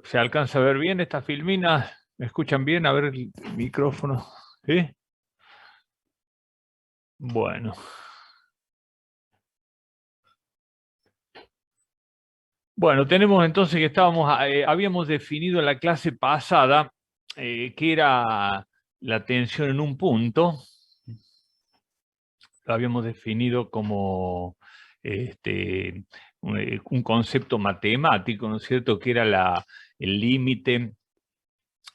¿Se alcanza a ver bien esta filmina? ¿Me escuchan bien? A ver el micrófono. ¿Sí? Bueno. Bueno, tenemos entonces que habíamos definido en la clase pasada que era la tensión en un punto. Lo habíamos definido como un concepto matemático, ¿no es cierto? Que era el límite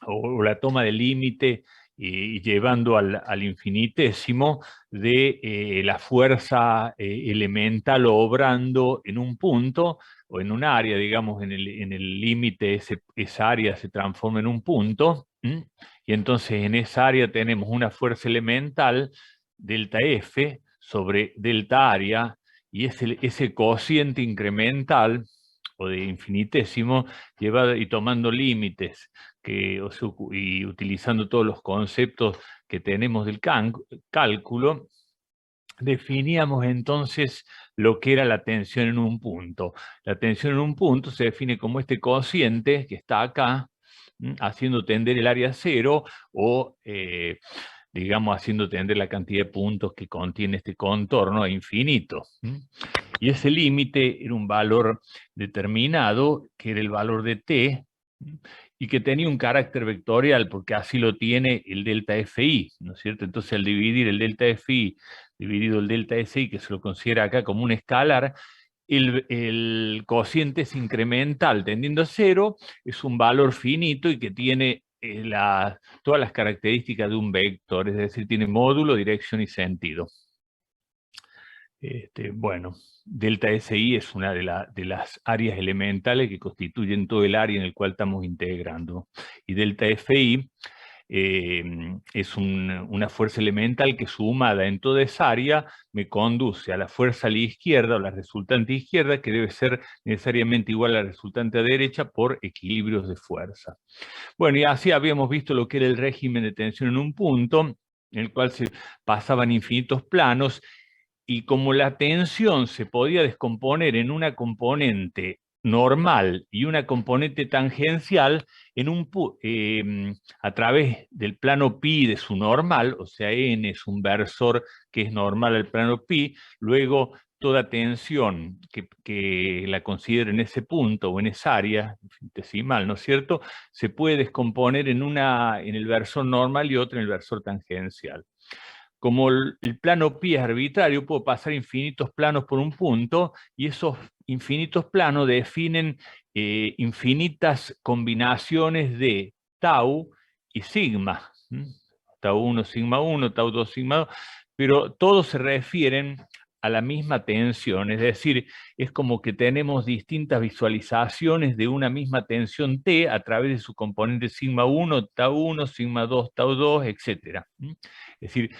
o la toma de límite y llevando al infinitésimo de la fuerza elemental obrando en un punto o en un área, digamos, en el límite, esa área se transforma en un punto, ¿m? Y entonces en esa área tenemos una fuerza elemental, delta F, sobre delta área, y ese cociente incremental o de infinitésimo y tomando límites y utilizando todos los conceptos que tenemos del cálculo, definíamos entonces lo que era la tensión en un punto. La tensión en un punto se define como este cociente que está acá, haciendo tender el área cero o, digamos, haciendo tender la cantidad de puntos que contiene este contorno a infinito. Y ese límite era un valor determinado, que era el valor de t, y que tenía un carácter vectorial, porque así lo tiene el delta Fi, ¿no es cierto? Entonces, al dividir el delta Fi dividido el delta Si, que se lo considera acá como un escalar, el cociente es incremental tendiendo a cero, es un valor finito y que tiene todas las características de un vector, es decir, tiene módulo, dirección y sentido. Bueno, delta SI es una de las áreas elementales que constituyen todo el área en el cual estamos integrando. Y delta FI es una fuerza elemental que sumada en toda esa área me conduce a la fuerza a la izquierda o la resultante izquierda, que debe ser necesariamente igual a la resultante a derecha por equilibrios de fuerza. Bueno, y así habíamos visto lo que era el régimen de tensión en un punto, en el cual se pasaban infinitos planos, y como la tensión se podía descomponer en una componente normal y una componente tangencial a través del plano pi de su normal, o sea, n es un versor que es normal al plano pi, luego toda tensión que la considere en ese punto o en esa área infinitesimal, ¿no es cierto?, se puede descomponer en el versor normal y otra en el versor tangencial. Como el plano pi es arbitrario, puedo pasar infinitos planos por un punto y esos infinitos planos definen infinitas combinaciones de tau y sigma. Tau 1, sigma 1, tau 2, sigma 2, pero todos se refieren a la misma tensión, es decir, es como que tenemos distintas visualizaciones de una misma tensión T a través de su componente sigma 1, sigma 2, tau 2, etc. Es decir,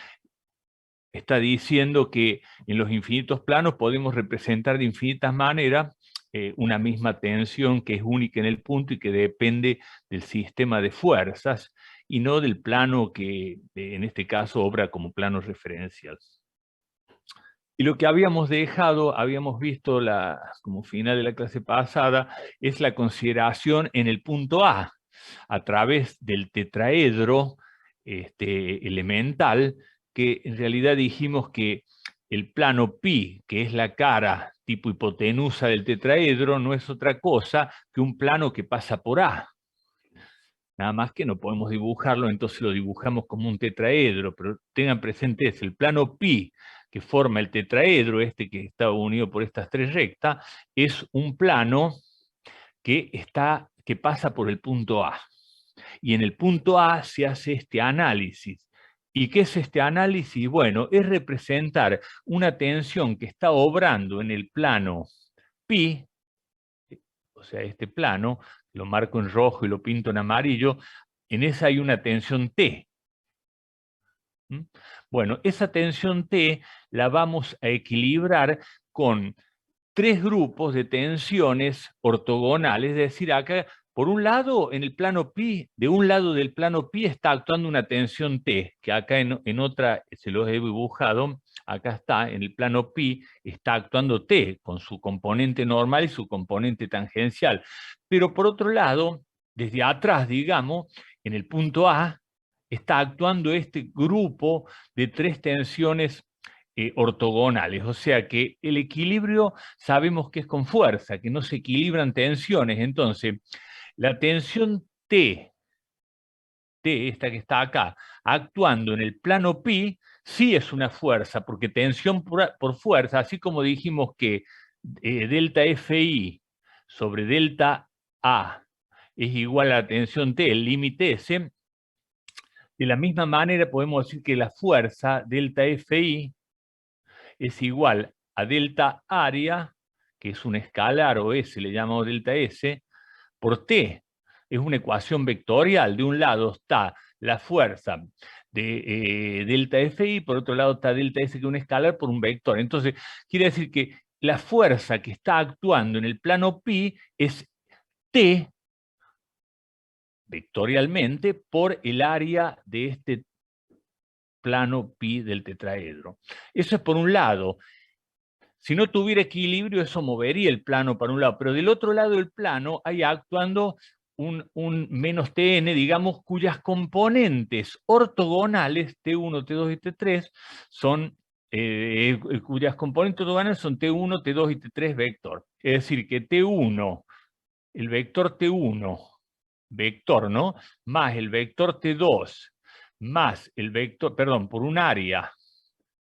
está diciendo que en los infinitos planos podemos representar de infinitas maneras una misma tensión que es única en el punto y que depende del sistema de fuerzas y no del plano que en este caso obra como plano referencial. Y lo que habíamos dejado, habíamos visto como final de la clase pasada, es la consideración en el punto a través del tetraedro elemental, que en realidad dijimos que el plano pi, que es la cara tipo hipotenusa del tetraedro, no es otra cosa que un plano que pasa por A. Nada más que no podemos dibujarlo, entonces lo dibujamos como un tetraedro, pero tengan presente es el plano pi que forma el tetraedro, que está unido por estas tres rectas, es un plano que pasa por el punto A. Y en el punto A se hace este análisis. ¿Y qué es este análisis? Bueno, es representar una tensión que está obrando en el plano pi, o sea, este plano, lo marco en rojo y lo pinto en amarillo, en esa hay una tensión T. Bueno, esa tensión T la vamos a equilibrar con tres grupos de tensiones ortogonales, es decir, acá, por un lado, en el plano pi, de un lado del plano pi está actuando una tensión T, que acá en otra se los he dibujado, acá está, en el plano pi, está actuando T, con su componente normal y su componente tangencial. Pero por otro lado, desde atrás, digamos, en el punto A, está actuando este grupo de 3 tensiones ortogonales. O sea que el equilibrio sabemos que es con fuerza, que no se equilibran tensiones. Entonces, la tensión T, esta que está acá, actuando en el plano pi, sí es una fuerza, porque tensión por fuerza, así como dijimos que delta Fi sobre delta A es igual a la tensión T, el límite S, de la misma manera podemos decir que la fuerza delta Fi es igual a delta área, que es un escalar, o S, le llamamos delta S, por T. Es una ecuación vectorial. De un lado está la fuerza de delta Fi, por otro lado está delta S, que es un escalar, por un vector. Entonces, quiere decir que la fuerza que está actuando en el plano pi es T vectorialmente por el área de este plano pi del tetraedro. Eso es por un lado. Si no tuviera equilibrio, eso movería el plano para un lado, pero del otro lado del plano hay actuando un menos Tn, digamos, cuyas componentes ortogonales, T1, T2 y T3, son, cuyas componentes ortogonales son T1, T2 y T3 vector. Es decir, que T1, el vector T1, vector, ¿no? Más el vector T2, más el vector, perdón, por un área,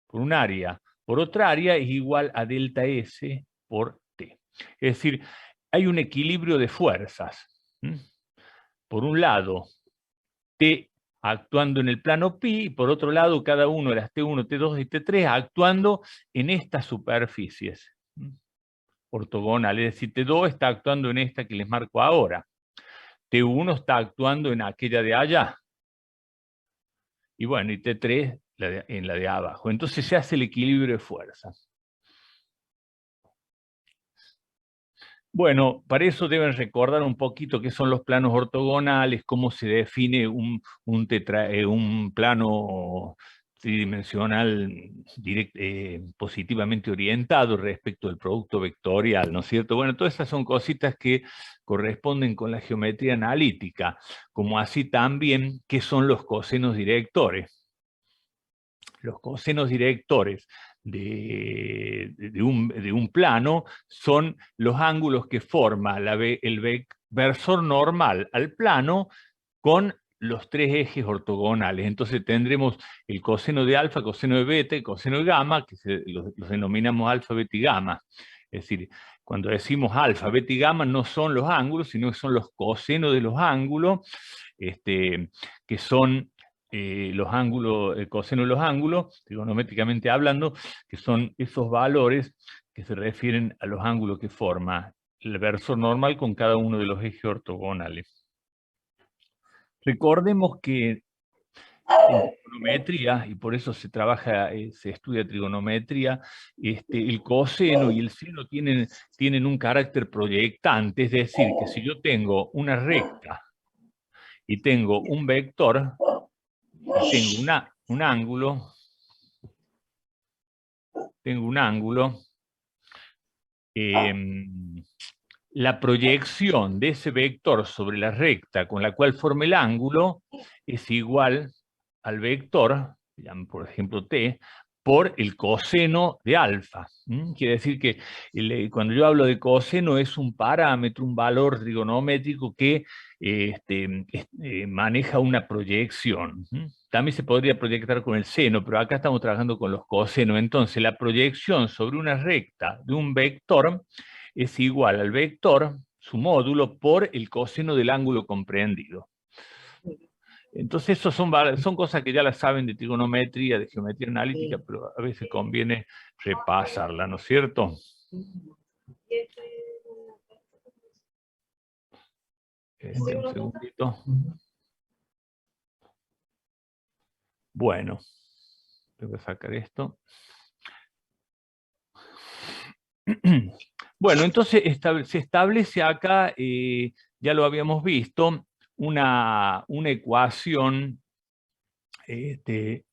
por otra área es igual a delta S por T. Es decir, hay un equilibrio de fuerzas. Por un lado, T actuando en el plano pi, y por otro lado, cada uno de las T1, T2 y T3 actuando en estas superficies ortogonales. Es decir, T2 está actuando en esta que les marco ahora. T1 está actuando en aquella de allá. Y bueno, y T3 en la de abajo. Entonces se hace el equilibrio de fuerzas. Bueno, para eso deben recordar un poquito qué son los planos ortogonales, cómo se define un plano tridimensional positivamente orientado respecto del producto vectorial, ¿no es cierto? Bueno, todas esas son cositas que corresponden con la geometría analítica, como así también qué son los cosenos directores. Los cosenos directores de un plano son los ángulos que forma el versor normal al plano con los 3 ejes ortogonales. Entonces tendremos el coseno de alfa, coseno de beta y coseno de gamma, que los denominamos alfa, beta y gamma. Es decir, cuando decimos alfa, beta y gamma no son los ángulos, sino que son los cosenos de los ángulos, que son los ángulos, el coseno de los ángulos, trigonométricamente hablando, que son esos valores que se refieren a los ángulos que forma el versor normal con cada uno de los ejes ortogonales. Recordemos que en trigonometría, y por eso se trabaja, se estudia trigonometría, el coseno y el seno tienen un carácter proyectante, es decir, que si yo tengo una recta y tengo un vector, y tengo un ángulo, la proyección de ese vector sobre la recta con la cual forma el ángulo es igual al vector, por ejemplo t, por el coseno de alfa. Quiere decir que cuando yo hablo de coseno es un parámetro, un valor trigonométrico que maneja una proyección. También se podría proyectar con el seno, pero acá estamos trabajando con los cosenos. Entonces, la proyección sobre una recta de un vector es igual al vector, su módulo, por el coseno del ángulo comprendido. Entonces, eso son cosas que ya las saben de trigonometría, de geometría analítica, pero a veces conviene repasarla, ¿no es cierto? Un segundito. Bueno, voy a sacar esto. Bueno, entonces se establece acá, ya lo habíamos visto, una ecuación de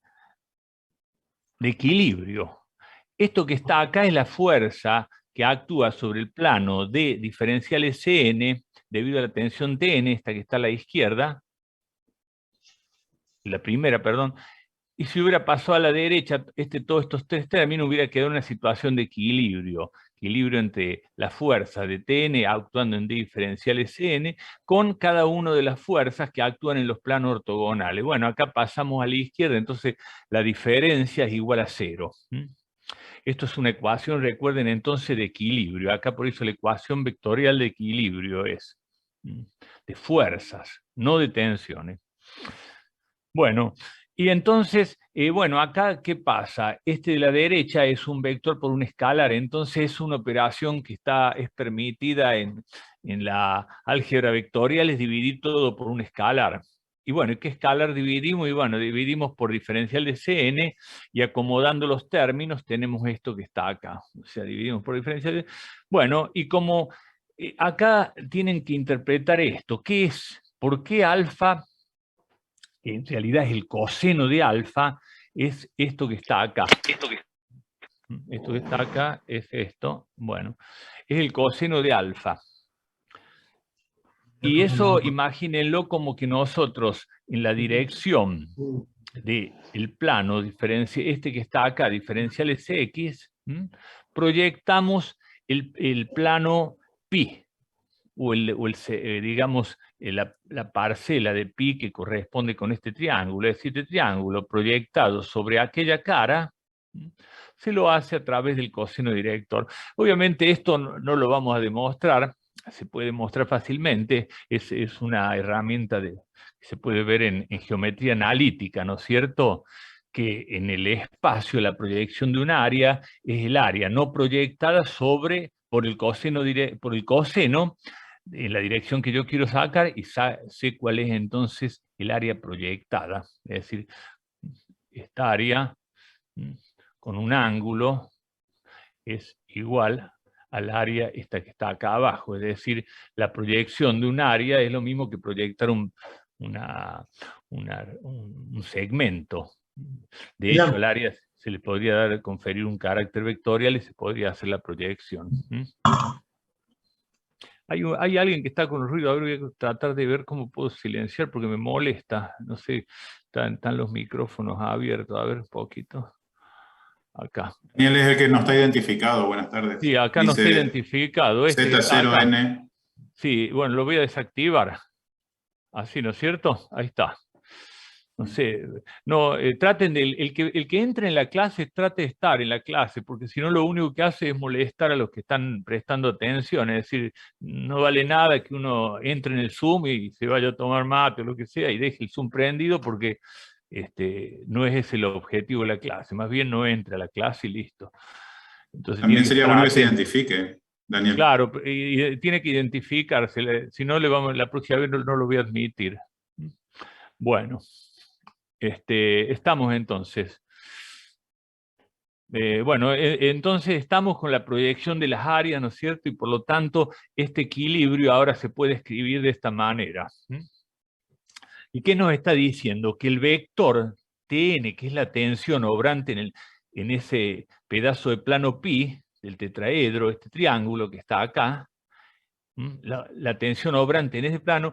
equilibrio. Esto que está acá es la fuerza que actúa sobre el plano de diferencial Sn, debido a la tensión Tn, esta que está a la izquierda, la primera, perdón, y si hubiera pasado a la derecha, todos estos tres términos hubiera quedado en una situación de equilibrio entre la fuerza de Tn actuando en D diferencial Sn, con cada una de las fuerzas que actúan en los planos ortogonales. Bueno, acá pasamos a la izquierda, entonces la diferencia es igual a 0. Esto es una ecuación, recuerden entonces, de equilibrio. Acá por eso la ecuación vectorial de equilibrio es de fuerzas, no de tensiones. Bueno, y entonces, bueno, acá, ¿qué pasa? Este de la derecha es un vector por un escalar, entonces es una operación que es permitida en la álgebra vectorial, es dividir todo por un escalar. Y bueno, ¿qué escalar dividimos? Y bueno, dividimos por diferencial de Cn, y acomodando los términos tenemos esto que está acá. O sea, dividimos por diferencial de... Bueno, y como acá tienen que interpretar esto, ¿qué es? ¿Por qué alfa? Que en realidad es el coseno de alfa, es esto que está acá. Esto que está acá es esto, bueno, es el coseno de alfa. Y eso imagínenlo como que nosotros en la dirección del plano, este que está acá, diferenciales x, proyectamos el plano pi, digamos, la parcela de pi que corresponde con este triángulo, es decir, este triángulo proyectado sobre aquella cara, se lo hace a través del coseno director. Obviamente esto no lo vamos a demostrar, se puede demostrar fácilmente, es una herramienta que se puede ver en geometría analítica, ¿no es cierto?, que en el espacio la proyección de un área es el área no proyectada por el coseno en la dirección que yo quiero sacar, y sé cuál es entonces el área proyectada. Es decir, esta área con un ángulo es igual al área esta que está acá abajo. Es decir, la proyección de un área es lo mismo que proyectar un segmento. De hecho, al área se le podría conferir un carácter vectorial y se podría hacer la proyección. Hay alguien que está con ruido, a ver, voy a tratar de ver cómo puedo silenciar porque me molesta. No sé, están los micrófonos abiertos, a ver un poquito. Acá. Daniel es el que no está identificado. Buenas tardes. Sí, acá no está Dice identificado. Este que está acá. Z0N. Sí, bueno, lo voy a desactivar. Así, ¿no es cierto? Ahí está. No sé, no, traten de, el que entre en la clase, trate de estar en la clase, porque si no lo único que hace es molestar a los que están prestando atención. Es decir, no vale nada que uno entre en el Zoom y se vaya a tomar mate o lo que sea y deje el Zoom prendido, porque no es ese el objetivo de la clase. Más bien no entre a la clase y listo. Entonces tiene También que sería estar bueno que se atento. identifique, Daniel. Claro, y tiene que identificarse, si no, la próxima vez no lo voy a admitir. Bueno, estamos entonces. Bueno, entonces estamos con la proyección de las áreas, ¿no es cierto? Y por lo tanto, este equilibrio ahora se puede escribir de esta manera. ¿Y qué nos está diciendo? Que el vector Tn, que es la tensión obrante en ese pedazo de plano pi, del tetraedro, este triángulo que está acá, la tensión obrante en ese plano,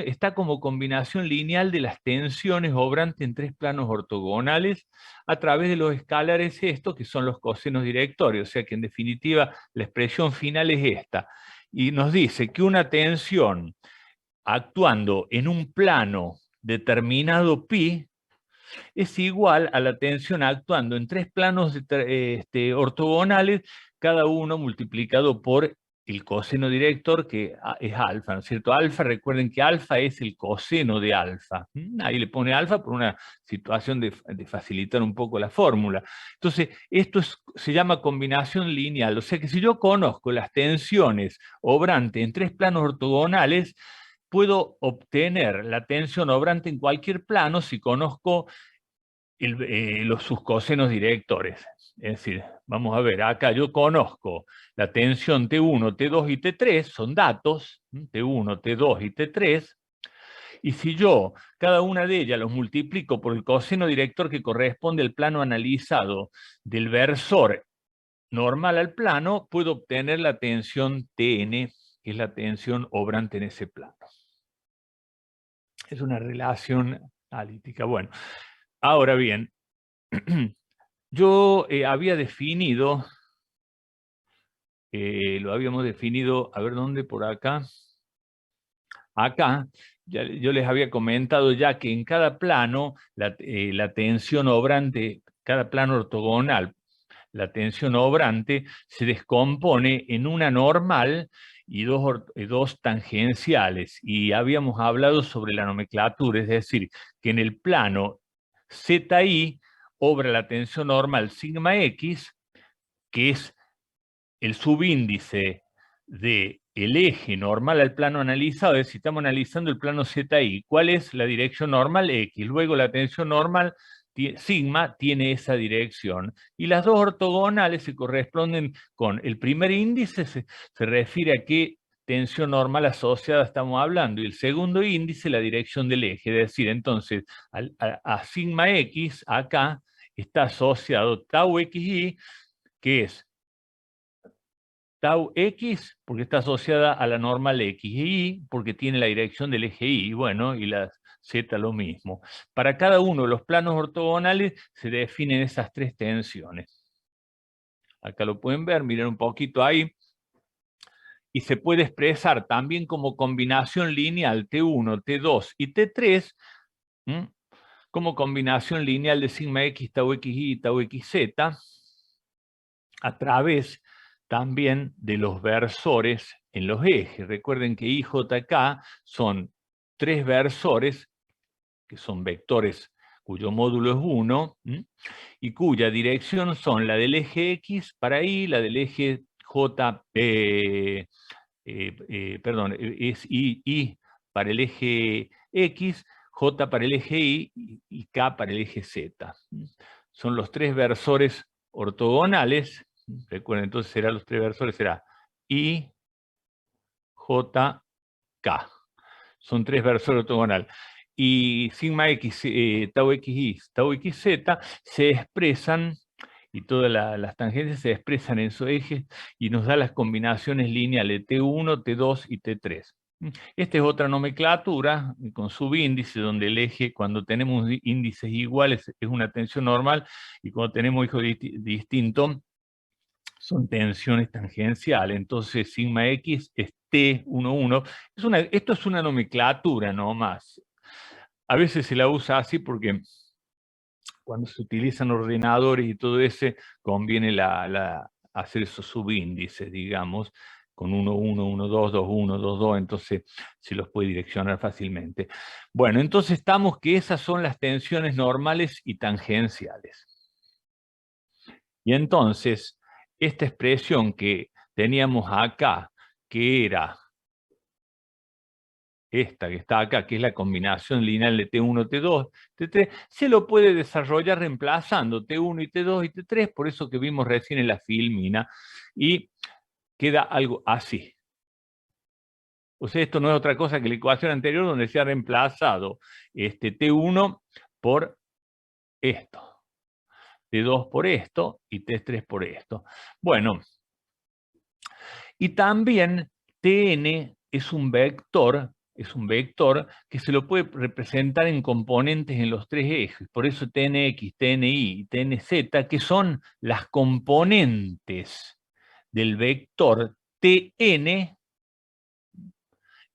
está como combinación lineal de las tensiones obrantes en tres planos ortogonales a través de los escalares estos, que son los cosenos directorios. O sea que en definitiva la expresión final es esta. Y nos dice que una tensión actuando en un plano determinado pi es igual a la tensión actuando en tres planos ortogonales, cada uno multiplicado por el coseno director, que es alfa, ¿no es cierto? Alfa, recuerden que alfa es el coseno de alfa. Ahí le pone alfa por una situación de facilitar un poco la fórmula. Entonces, esto se llama combinación lineal. O sea que si yo conozco las tensiones obrantes en tres planos ortogonales, puedo obtener la tensión obrante en cualquier plano si conozco sus cosenos directores. Es decir, vamos a ver, acá yo conozco la tensión T1, T2 y T3, son datos, T1, T2 y T3, y si yo cada una de ellas los multiplico por el coseno director que corresponde al plano analizado del versor normal al plano, puedo obtener la tensión Tn, que es la tensión obrante en ese plano. Es una relación analítica. Bueno, ahora bien, yo había definido, lo habíamos definido, a ver dónde, por acá. Acá, yo les había comentado ya que en cada plano, la tensión obrante, cada plano ortogonal, la tensión obrante se descompone en una normal y dos tangenciales. Y habíamos hablado sobre la nomenclatura, es decir, que en el plano ZI obra la tensión normal sigma X, que es el subíndice del eje normal al plano analizado, es decir, estamos analizando el plano ZI. ¿Cuál es la dirección normal? X. Luego la tensión normal sigma tiene esa dirección. Y las dos ortogonales se corresponden con el primer índice, se refiere a qué tensión normal asociada estamos hablando, y el segundo índice, la dirección del eje. Es decir, entonces, a sigma X, acá, está asociado tau XI, que es tau X, porque está asociada a la normal X, y Y, porque tiene la dirección del eje Y, bueno, y la Z lo mismo. Para cada uno de los planos ortogonales se definen esas tres tensiones. Acá lo pueden ver, miren un poquito ahí. Y se puede expresar también como combinación lineal T1, T2 y T3, como combinación lineal de sigma X, tau XY y tau XZ, a través también de los versores en los ejes. Recuerden que I, J, K son tres versores, que son vectores cuyo módulo es 1, y cuya dirección son la del eje X para I, la del eje J, es I para el eje X, J para el eje Y y K para el eje Z. Son los tres versores ortogonales. Recuerden, entonces los tres versores será I, J, K. Son tres versores ortogonales. Y sigma X, tau XY, tau XZ se expresan, y todas las tangentes se expresan en esos ejes, y nos da las combinaciones lineales T1, T2 y T3. Esta es otra nomenclatura con subíndice, donde el eje, cuando tenemos índices iguales, es una tensión normal, y cuando tenemos ejes distintos, son tensiones tangenciales. Entonces, sigma X es T11. Esto es una nomenclatura nomás. A veces se la usa así porque cuando se utilizan ordenadores y todo ese, conviene hacer esos subíndices, digamos, con 1, 1, 1, 2, 2, 1, 2, 2, entonces se los puede direccionar fácilmente. Bueno, entonces estamos que esas son las tensiones normales y tangenciales. Y entonces, esta expresión que teníamos acá, que era esta que está acá, que es la combinación lineal de T1, T2, T3, se lo puede desarrollar reemplazando T1 y T2 y T3, por eso que vimos recién en la filmina, y queda algo así. O sea, esto no es otra cosa que la ecuación anterior donde se ha reemplazado T1 por esto, T2 por esto y T3 por esto. Bueno, y también Tn es un vector que se lo puede representar en componentes en los tres ejes. Por eso Tnx, Tni y Tnz, que son las componentes del vector Tn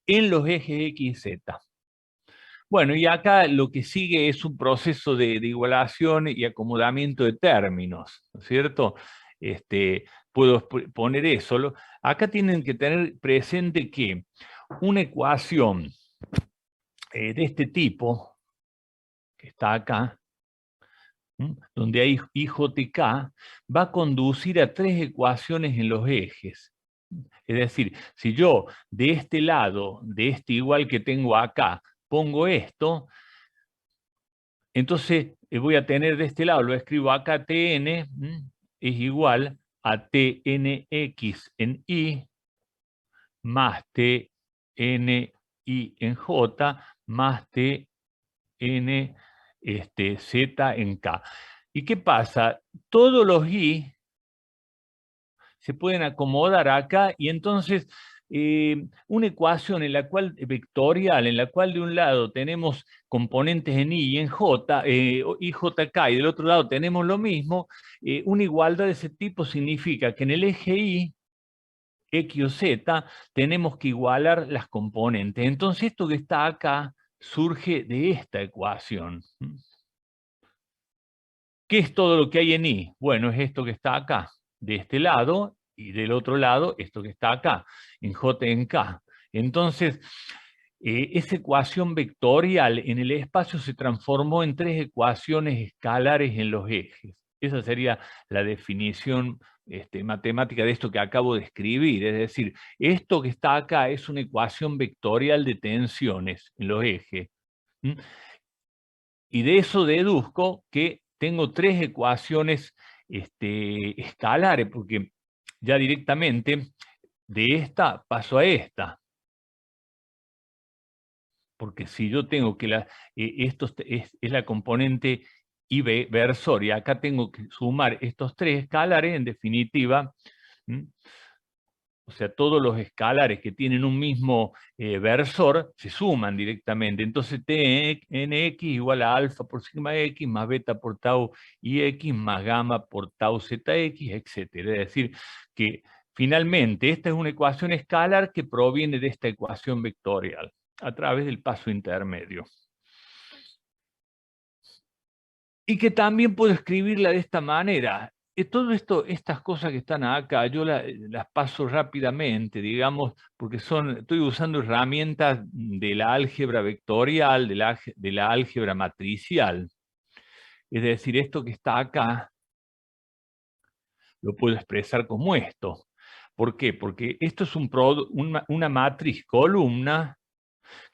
en los ejes X y Z. Bueno, y acá lo que sigue es un proceso de igualación y acomodamiento de términos, ¿no es cierto? Puedo poner eso. Acá tienen que tener presente que una ecuación de este tipo, que está acá, donde hay IJK, va a conducir a tres ecuaciones en los ejes. Es decir, si yo de este lado, de este igual que tengo acá, pongo esto, entonces voy a tener de este lado, lo escribo acá, Tn es igual a Tnx en I más Tni en J más Tn Z en K. ¿Y qué pasa? Todos los I se pueden acomodar acá, y entonces una ecuación en la cual, vectorial, en la cual de un lado tenemos componentes en I y en J, I, J, K, y del otro lado tenemos lo mismo, una igualdad de ese tipo significa que en el eje Y, X o Z, tenemos que igualar las componentes. Entonces esto que está acá surge de esta ecuación. ¿Qué es todo lo que hay en I? Bueno, es esto que está acá, de este lado, y del otro lado, esto que está acá, en J y en K. Entonces, esa ecuación vectorial en el espacio se transformó en tres ecuaciones escalares en los ejes. Esa sería la definición matemática de esto que acabo de escribir. Es decir, esto que está acá es una ecuación vectorial de tensiones en los ejes. Y de eso deduzco que tengo tres ecuaciones escalares, porque ya directamente de esta paso a esta. Porque si yo tengo que esto es la componente I versor, y acá tengo que sumar estos tres escalares, en definitiva, o sea, todos los escalares que tienen un mismo versor se suman directamente. Entonces Tnx igual a alfa por sigma x más beta por tau ix más gamma por tau zx, etc. Es decir, que finalmente esta es una ecuación escalar que proviene de esta ecuación vectorial a través del paso intermedio. Y que también puedo escribirla de esta manera. Todo esto, estas cosas que están acá, yo las paso rápidamente, digamos, porque estoy usando herramientas de la álgebra vectorial, de la álgebra matricial. Es decir, esto que está acá, lo puedo expresar como esto. ¿Por qué? Porque esto es una matriz columna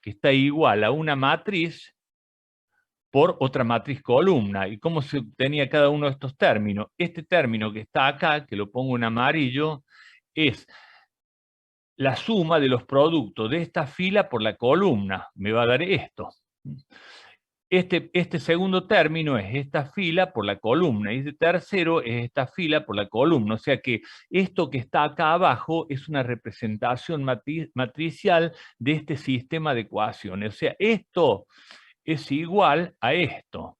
que está igual a una matriz por otra matriz columna. ¿Y cómo se obtenía cada uno de estos términos? Este término que está acá, que lo pongo en amarillo, es la suma de los productos de esta fila por la columna. Me va a dar esto. Este segundo término es esta fila por la columna, y este tercero es esta fila por la columna. O sea que esto que está acá abajo es una representación matricial de este sistema de ecuaciones. O sea, esto es igual a esto.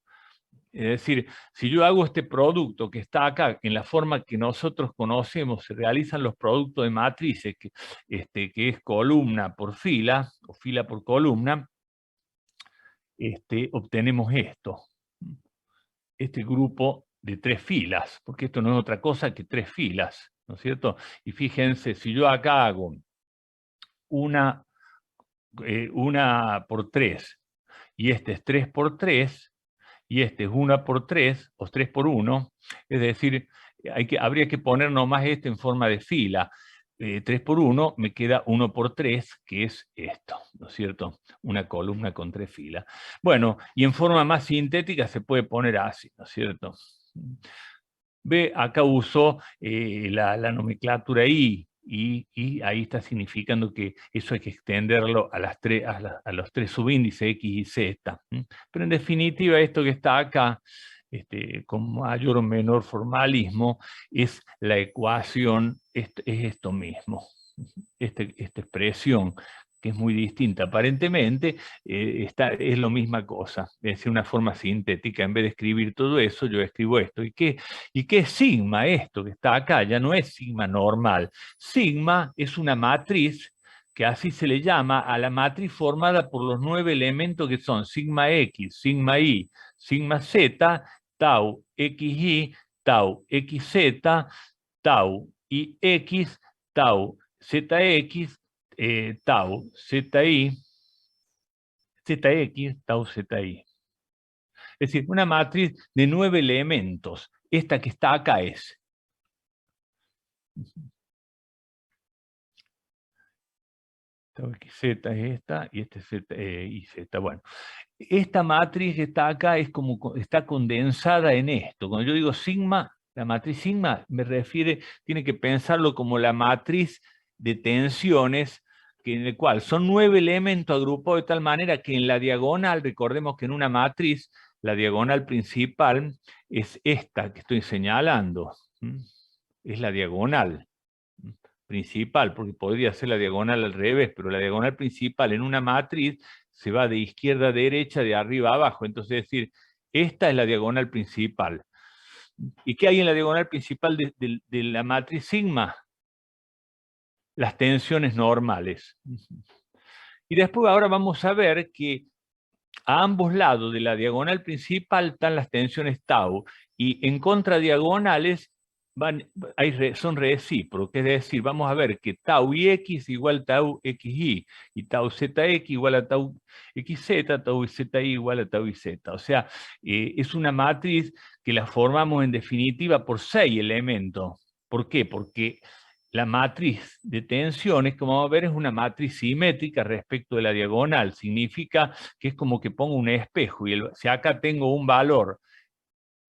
Es decir, si yo hago este producto que está acá, en la forma que nosotros conocemos, se realizan los productos de matrices, que es columna por fila, o fila por columna, obtenemos esto. Este grupo de tres filas, porque esto no es otra cosa que tres filas, ¿no es cierto? Y fíjense, si yo acá hago una por 3, y este es 3 por 3, y este es 1 por 3, o 3 por 1, es decir, habría que poner nomás esto en forma de fila. 3 por 1 me queda 1 por 3, que es esto, ¿no es cierto? Una columna con tres filas. Bueno, y en forma más sintética se puede poner así, ¿no es cierto? Ve, acá uso la nomenclatura I, y ahí está significando que eso hay que extenderlo a los tres subíndices X y Z. Pero en definitiva, esto que está acá, con mayor o menor formalismo, es la ecuación, es esto mismo. Esta expresión, que es muy distinta aparentemente, es la misma cosa, es decir, una forma sintética. En vez de escribir todo eso, yo escribo esto. ¿Y qué es sigma? Esto que está acá ya no es sigma normal. Sigma es una matriz, que así se le llama a la matriz formada por los 9 elementos que son sigma X, sigma Y, sigma Z, tau XY, tau XZ, tau IX, tau ZX, tau ZI, ZX, tau ZI. Es decir, una matriz de 9 elementos. Esta que está acá es. Tau XZ es esta, y este Z y Z. Bueno, esta matriz que está acá está condensada en esto. Cuando yo digo sigma, la matriz sigma tiene que pensarlo como la matriz de tensiones, en el cual son 9 elementos agrupados de tal manera que en la diagonal, recordemos que en una matriz, la diagonal principal es esta que estoy señalando. Es la diagonal. principal, porque podría ser la diagonal al revés, pero la diagonal principal en una matriz se va de izquierda a derecha, de arriba a abajo. Entonces, es decir, esta es la diagonal principal. ¿Y qué hay en la diagonal principal de la matriz sigma? Las tensiones normales. Y después ahora vamos a ver que a ambos lados de la diagonal principal están las tensiones tau, y en contradiagonales son recíprocos, es decir, vamos a ver que tau ix igual tau xy, y tau zx igual a tau xz, tau zi igual a tau iz. O sea, es una matriz que la formamos en definitiva por 6 elementos. ¿Por qué? Porque la matriz de tensiones, como vamos a ver, es una matriz simétrica respecto de la diagonal. Significa que es como que pongo un espejo, y si acá tengo un valor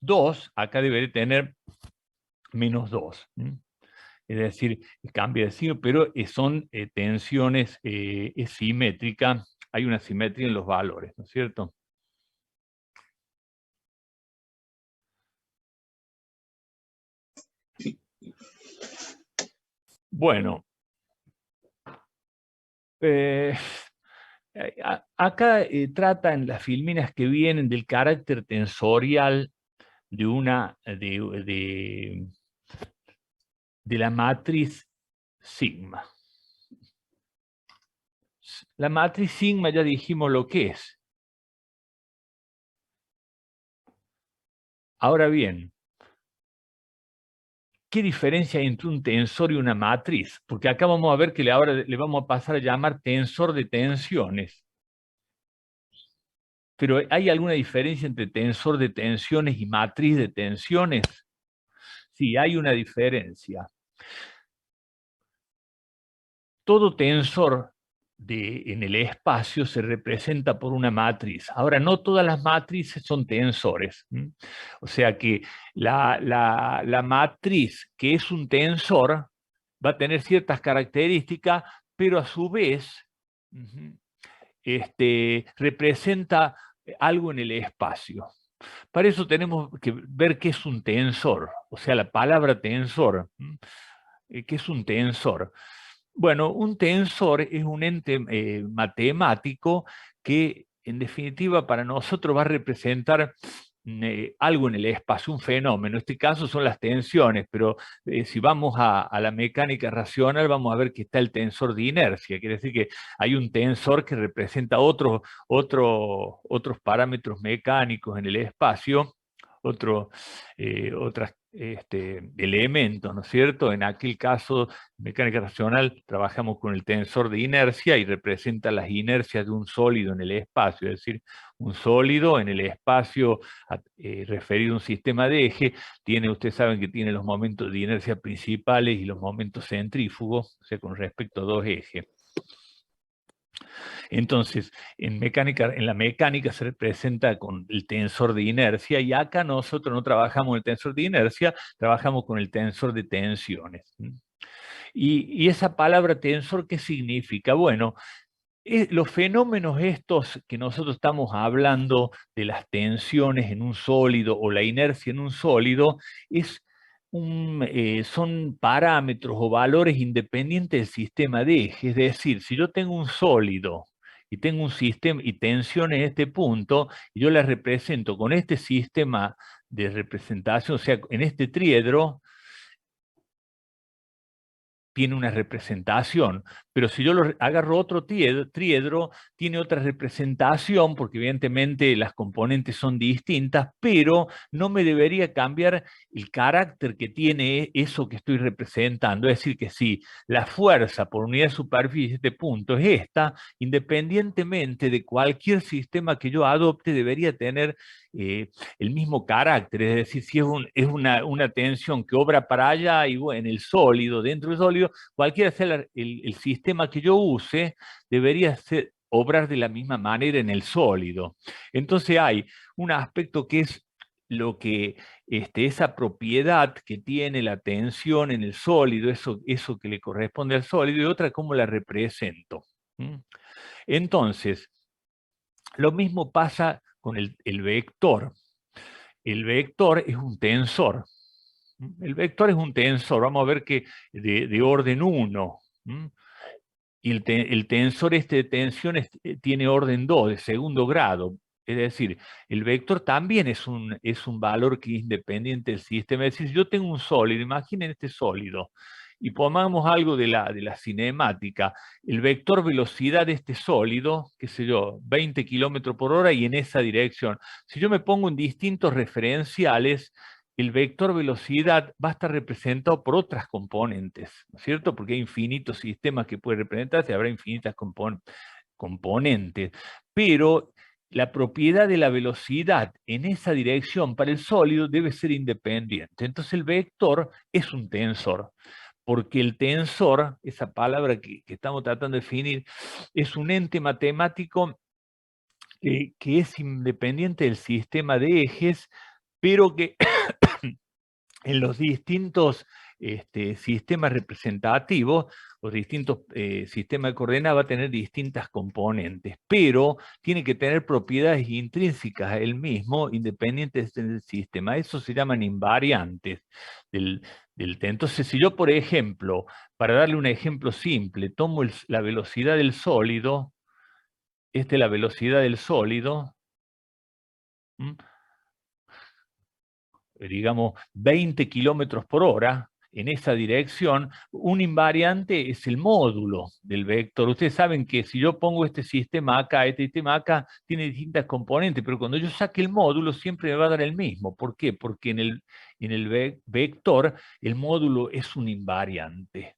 2, acá debería tener -2. Es decir, cambia de signo, pero son tensiones, es simétrica, hay una simetría en los valores, ¿no es cierto? Bueno, acá trata en las filminas que vienen del carácter tensorial de la matriz sigma. La matriz sigma ya dijimos lo que es. Ahora bien, ¿qué diferencia hay entre un tensor y una matriz? Porque acá vamos a ver que ahora le vamos a pasar a llamar tensor de tensiones. Pero ¿hay alguna diferencia entre tensor de tensiones y matriz de tensiones? Sí, hay una diferencia. Todo tensor en el espacio se representa por una matriz. Ahora, no todas las matrices son tensores. O sea que la matriz que es un tensor va a tener ciertas características, pero a su vez representa algo en el espacio. Para eso tenemos que ver qué es un tensor, o sea, la palabra tensor. ¿Qué es un tensor? Bueno, un tensor es un ente matemático que, en definitiva, para nosotros va a representar algo en el espacio, un fenómeno. En este caso son las tensiones, pero si vamos a la mecánica racional, vamos a ver que está el tensor de inercia. Quiere decir que hay un tensor que representa otros parámetros mecánicos en el espacio, otros elementos, ¿no es cierto? En aquel caso, mecánica racional, trabajamos con el tensor de inercia y representa las inercias de un sólido en el espacio, es decir, un sólido en el espacio referido a un sistema de eje, ustedes saben que tiene los momentos de inercia principales y los momentos centrífugos, o sea, con respecto a dos ejes. Entonces, en la mecánica se representa con el tensor de inercia, y acá nosotros no trabajamos con el tensor de inercia, trabajamos con el tensor de tensiones. Y esa palabra tensor, ¿qué significa? Bueno, los fenómenos estos que nosotros estamos hablando de las tensiones en un sólido o la inercia en un sólido, son parámetros o valores independientes del sistema de eje. Es decir, si yo tengo un sólido y tengo un sistema y tensión en este punto, y yo las represento con este sistema de representación, o sea, en este triedro, tiene una representación, pero si yo agarro otro triedro, tiene otra representación, porque evidentemente las componentes son distintas, pero no me debería cambiar el carácter que tiene eso que estoy representando. Es decir, que si la fuerza por unidad de superficie de este punto es esta, independientemente de cualquier sistema que yo adopte, debería tener el mismo carácter. Es decir, si es una tensión que obra para allá y en el sólido, dentro del sólido, cualquiera sea el sistema que yo use, debería obrar de la misma manera en el sólido. Entonces hay un aspecto que es lo que esa propiedad que tiene la tensión en el sólido, eso que le corresponde al sólido, y otra cómo la represento. Entonces, lo mismo pasa con el vector. El vector es un tensor. El vector es un tensor, vamos a ver que de orden 1. Y el tensor de tensión tiene orden 2, de segundo grado. Es decir, el vector también es un valor que es independiente del sistema. Es decir, si yo tengo un sólido, imaginen este sólido, y pongamos algo de la cinemática, el vector velocidad de este sólido, qué sé yo, 20 kilómetros por hora y en esa dirección. Si yo me pongo en distintos referenciales, el vector velocidad va a estar representado por otras componentes, ¿no es cierto? Porque hay infinitos sistemas que puede representarse, habrá infinitas componentes, pero la propiedad de la velocidad en esa dirección para el sólido debe ser independiente. Entonces el vector es un tensor, porque el tensor, esa palabra que estamos tratando de definir, es un ente matemático que es independiente del sistema de ejes, pero que en los distintos sistemas representativos o distintos sistemas de coordenadas va a tener distintas componentes, pero tiene que tener propiedades intrínsecas a él mismo, independientes del sistema. Eso se llaman invariantes del T. Entonces, si yo, por ejemplo, para darle un ejemplo simple, tomo la velocidad del sólido, esta es la velocidad del sólido, digamos, 20 kilómetros por hora en esa dirección, un invariante es el módulo del vector. Ustedes saben que si yo pongo este sistema acá, tiene distintas componentes, pero cuando yo saque el módulo siempre me va a dar el mismo. ¿Por qué? Porque en el vector el módulo es un invariante.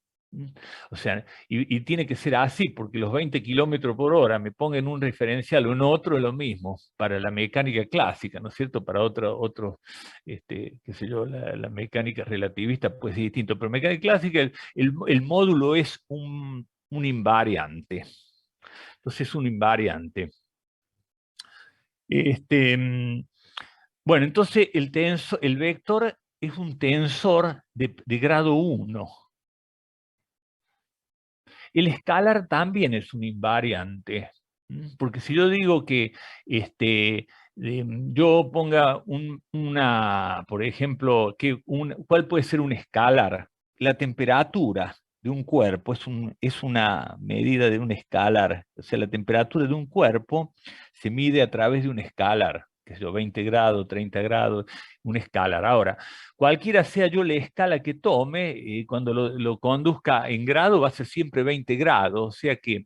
O sea, y tiene que ser así, porque los 20 kilómetros por hora me pongan un referencial o en otro es lo mismo, para la mecánica clásica, ¿no es cierto? Para otro qué sé yo, la mecánica relativista pues es distinto, pero mecánica clásica el módulo es un invariante. Entonces es un invariante. Bueno, entonces el vector es un tensor de grado 1. El escalar también es un invariante, porque si yo digo que yo ponga por ejemplo, ¿cuál puede ser un escalar? La temperatura de un cuerpo es una medida de un escalar. O sea, la temperatura de un cuerpo se mide a través de un escalar, que es 20 grados, 30 grados, un escalar. Ahora, cualquiera sea yo la escala que tome, cuando lo conduzca en grado va a ser siempre 20 grados, o sea que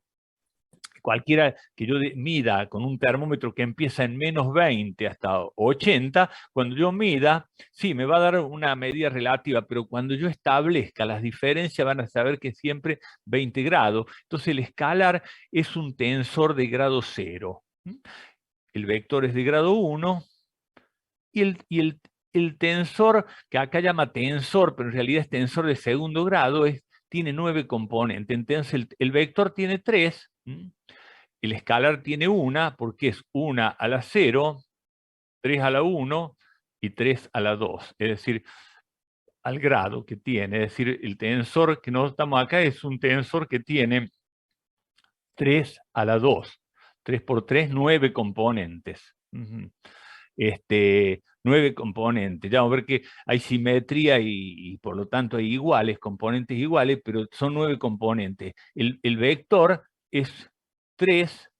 cualquiera que yo mida con un termómetro que empieza en menos 20 hasta 80, cuando yo mida, sí, me va a dar una medida relativa, pero cuando yo establezca las diferencias van a saber que es siempre 20 grados. Entonces el escalar es un tensor de grado 0. El vector es de grado 1 y el tensor, que acá llama tensor, pero en realidad es tensor de segundo grado, tiene 9 componentes. Entonces el vector tiene 3, el escalar tiene 1, porque es 1 a la 0, 3 a la 1 y 3 a la 2. Es decir, al grado que tiene. Es decir, el tensor que nosotros estamos acá es un tensor que tiene 3 a la 2. 3 por 3, 9 componentes. 9 componentes. Ya vamos a ver que hay simetría y por lo tanto hay iguales, componentes iguales, pero son 9 componentes. El vector es 3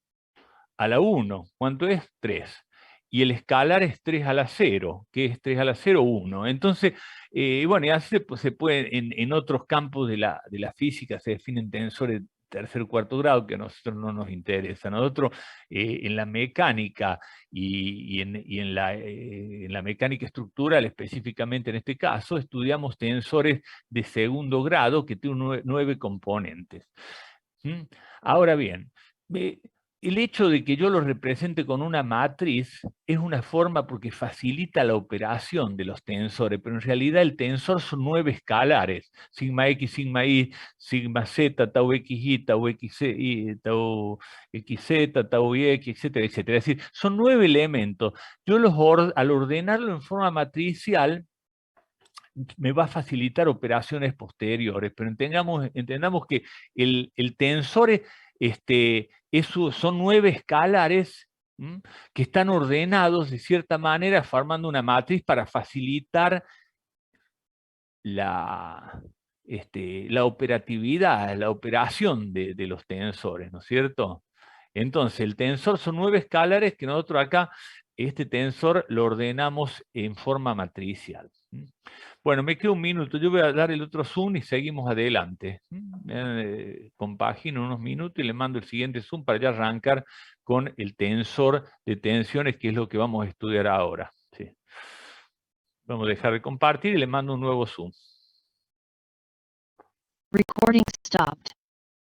a la 1. ¿Cuánto es? 3. Y el escalar es 3 a la 0, que es 3 a la 0, 1. Entonces, bueno, y así se puede, en otros campos de la física se definen tensores tercer o cuarto grado, que a nosotros no nos interesa. Nosotros en la mecánica y en la mecánica estructural, específicamente en este caso, estudiamos tensores de segundo grado que tienen 9 componentes. Ahora bien, el hecho de que yo lo represente con una matriz es una forma porque facilita la operación de los tensores, pero en realidad el tensor son 9 escalares, sigma x, sigma y, sigma z, tau xy, tau xy, tau xz, tau x, etcétera, etcétera. Es decir, son 9 elementos. Yo al ordenarlo en forma matricial, me va a facilitar operaciones posteriores, pero entendamos que el tensor son 9 escalares que están ordenados de cierta manera formando una matriz para facilitar la operatividad, la operación de los tensores, ¿no es cierto? Entonces, el tensor son 9 escalares que nosotros acá, este tensor lo ordenamos en forma matricial. Bueno, me queda un minuto. Yo voy a dar el otro zoom y seguimos adelante. Compagino unos minutos y le mando el siguiente zoom para ya arrancar con el tensor de tensiones, que es lo que vamos a estudiar ahora. Sí. Vamos a dejar de compartir y le mando un nuevo zoom. Recording stopped.